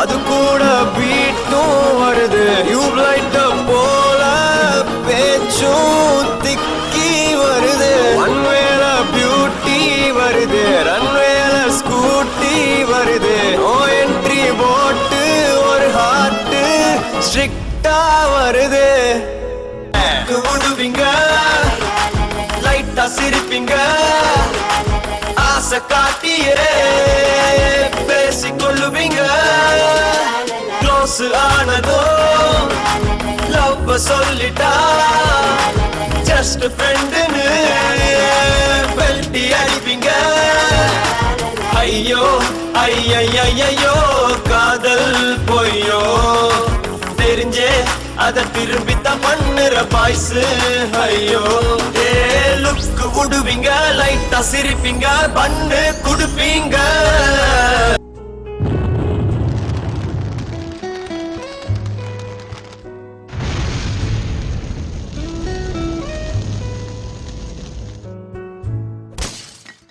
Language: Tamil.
அது கூட பீட்டும் வருது. டியூப்லைட்ட போல பேச்சும் திக்கி வருது. ஒன்வேல பியூட்டி வருது, ரன்வேல ஸ்கூட்டி வருது. நோ என்ட்ரி போட்டு ஒரு ஹார்ட் ஸ்ட்ரிக்டா வருது. விடுவீங்க, லைட்டா சிரிப்பீங்க, ஆசை காட்டியே பேசிக்கொள்ளுவீங்க. க்ளோஸ் ஆனதோ லவ் சொல்லிட்டா ஜஸ்ட் ஃப்ரெண்டுன்னு பெல்ட்டி அடிப்பீங்க. ஐயோ ஐயோ காதல் பொய்யோ தெரிஞ்சே அத திரும்பித்தான் பண்ணுற பாய்ஸ். ஐயோ லுக்கு விடுவீங்க, லைட்டா சிரிப்பீங்க, பண்ணு குடுப்பீங்க.